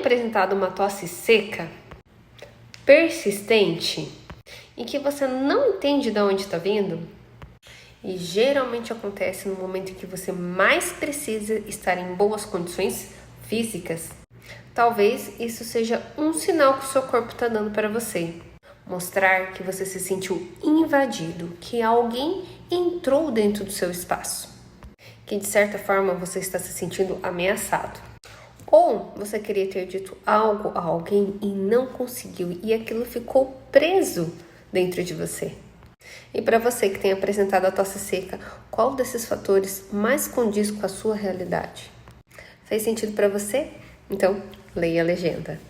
apresentado uma tosse seca, persistente e que você não entende de onde está vindo? E geralmente acontece no momento em que você mais precisa estar em boas condições físicas. Talvez isso seja um sinal que o seu corpo está dando para você. Mostrar que você se sentiu invadido, que alguém entrou dentro do seu espaço. Que de certa forma você está se sentindo ameaçado. Ou você queria ter dito algo a alguém e não conseguiu e aquilo ficou preso dentro de você. E para você que tem apresentado a tosse seca, qual desses fatores mais condiz com a sua realidade? Fez sentido para você? Então, leia a legenda.